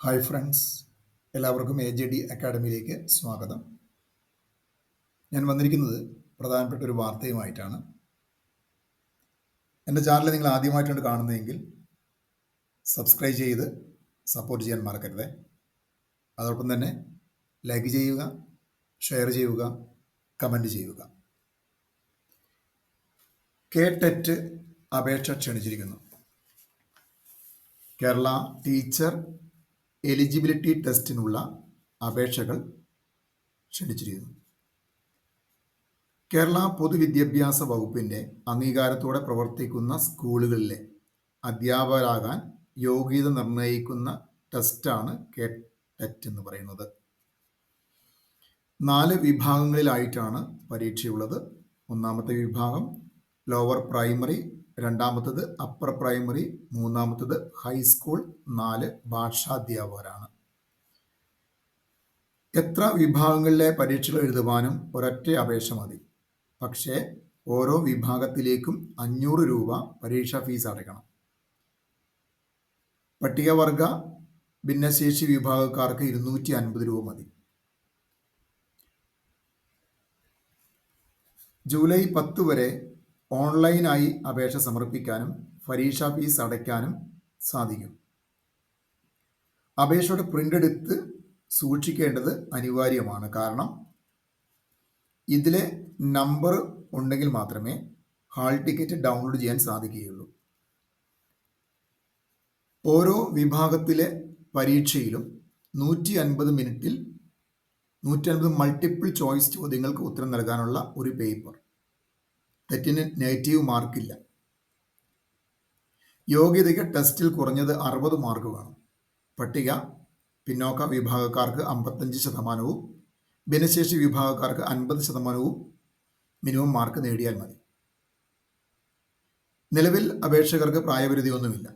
Hi friends, എല്ലാവർക്കും AJD അക്കാഡമിയിലേക്ക് സ്വാഗതം. ഞാൻ വന്നിരിക്കുന്നത് പ്രധാനപ്പെട്ട ഒരു വാർത്തയുമായിട്ടാണ്. എൻ്റെ ചാനൽ നിങ്ങൾ ആദ്യമായിട്ടാണ് കാണുന്നതെങ്കിൽ സബ്സ്ക്രൈബ് ചെയ്ത് സപ്പോർട്ട് ചെയ്യാൻ മറക്കരുത്. അതോടൊപ്പം തന്നെ ലൈക്ക് ചെയ്യുക, ഷെയർ ചെയ്യുക, കമൻറ്റ് ചെയ്യുക. KTET അപേക്ഷ ക്ഷണിച്ചിരിക്കുന്നു. കേരള ടീച്ചർ എലിജിബിലിറ്റി ടെസ്റ്റിനുള്ള അപേക്ഷകൾ ക്ഷണിച്ചിരിക്കുന്നു. കേരള പൊതുവിദ്യാഭ്യാസ വകുപ്പിൻ്റെ അംഗീകാരത്തോടെ പ്രവർത്തിക്കുന്ന സ്കൂളുകളിലെ അധ്യാപകരാകാൻ യോഗ്യത നിർണ്ണയിക്കുന്ന ടെസ്റ്റാണ് KTET എന്ന് പറയുന്നത്. 4 വിഭാഗങ്ങളിലായിട്ടാണ് പരീക്ഷയുള്ളത്. ഒന്നാമത്തെ വിഭാഗം ലോവർ പ്രൈമറി, രണ്ടാമത്തത് അപ്പർ പ്രൈമറി, മൂന്നാമത്തത് ഹൈസ്കൂൾ, 4 ഭാഷാധ്യാപകരാണ്. എത്ര വിഭാഗങ്ങളിലെ പരീക്ഷകൾ എഴുതുവാനും ഒരൊറ്റ അപേക്ഷ മതി. പക്ഷേ ഓരോ വിഭാഗത്തിലേക്കും 500 രൂപ പരീക്ഷാ ഫീസ് അടയ്ക്കണം. പട്ടികവർഗ ഭിന്നശേഷി വിഭാഗക്കാർക്ക് 250 രൂപ മതി. ജൂലൈ 10 വരെ ഓൺലൈനായി അപേക്ഷ സമർപ്പിക്കാനും പരീക്ഷാ ഫീസ് അടയ്ക്കാനും സാധിക്കും. അപേക്ഷയുടെ പ്രിൻ്റ് എടുത്ത് സൂക്ഷിക്കേണ്ടത് അനിവാര്യമാണ്. കാരണം ഇതിലെ നമ്പർ ഉണ്ടെങ്കിൽ മാത്രമേ ഹാൾ ടിക്കറ്റ് ഡൗൺലോഡ് ചെയ്യാൻ സാധിക്കുകയുള്ളൂ. ഓരോ വിഭാഗത്തിലെ പരീക്ഷയിലും 150 മിനിറ്റിൽ 150 മൾട്ടിപ്പിൾ ചോയ്സ് ചോദ്യങ്ങൾക്ക് ഉത്തരം നൽകാനുള്ള ഒരു പേപ്പർ. തെറ്റിന് നെഗറ്റീവ് മാർക്കില്ല. യോഗ്യതയ്ക്ക് ടെസ്റ്റിൽ കുറഞ്ഞത് 60 മാർക്ക് വേണം. പട്ടിക പിന്നോക്ക വിഭാഗക്കാർക്ക് 55%, ഭിന്നശേഷി വിഭാഗക്കാർക്ക് 50% മിനിമം മാർക്ക് നേടിയാൽ മതി. നിലവിൽ അപേക്ഷകർക്ക് പ്രായപരിധിയൊന്നുമില്ല.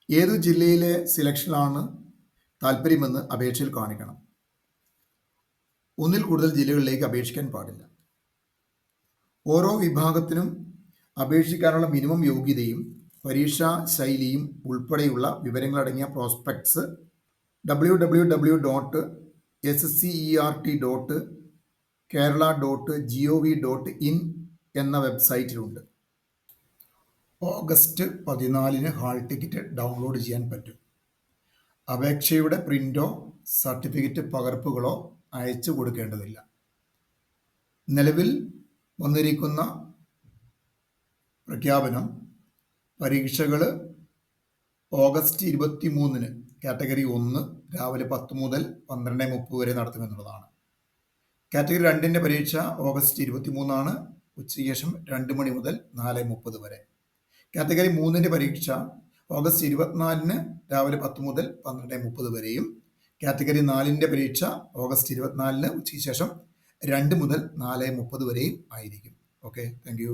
ഏതു ജില്ലയിലെ സിലക്ഷനിലാണ് താല്പര്യമെന്ന് അപേക്ഷയിൽ കാണിക്കണം. ഒന്നിൽ കൂടുതൽ ജില്ലകളിലേക്ക് അപേക്ഷിക്കാൻ പാടില്ല. ഓരോ വിഭാഗത്തിനും അപേക്ഷിക്കാനുള്ള മിനിമം യോഗ്യതയും പരീക്ഷാ ശൈലിയും ഉൾപ്പെടെയുള്ള വിവരങ്ങളടങ്ങിയ പ്രോസ്പെക്ട്സ് www.scert.kerala.gov.in എന്ന വെബ്സൈറ്റിലുണ്ട്. ഓഗസ്റ്റ് 14 ഹാൾ ടിക്കറ്റ് ഡൗൺലോഡ് ചെയ്യാൻ പറ്റും. അപേക്ഷയുടെ പ്രിൻ്റോ സർട്ടിഫിക്കറ്റ് പകർപ്പുകളോ അയച്ചു കൊടുക്കേണ്ടതില്ല. നിലവിൽ വന്നിരിക്കുന്ന പ്രഖ്യാപനം പരീക്ഷകൾ ഓഗസ്റ്റ് 23 കാറ്റഗറി 1 രാവിലെ 10 മുതൽ 12:30 വരെ നടത്തുമെന്നുള്ളതാണ്. കാറ്റഗറി 2 പരീക്ഷ ഓഗസ്റ്റ് 23 ഉച്ചയ്ക്ക് ശേഷം 2 മണി മുതൽ 4:30 വരെ. കാറ്റഗറി 3 പരീക്ഷ ഓഗസ്റ്റ് 24 രാവിലെ 10 മുതൽ 12:30 വരെയും. കാറ്റഗറി 4 പരീക്ഷ ഓഗസ്റ്റ് 24 ഉച്ചയ്ക്ക് ശേഷം 2 മുതൽ 4:30 വരെയും ആയിരിക്കും. Okay, thank you.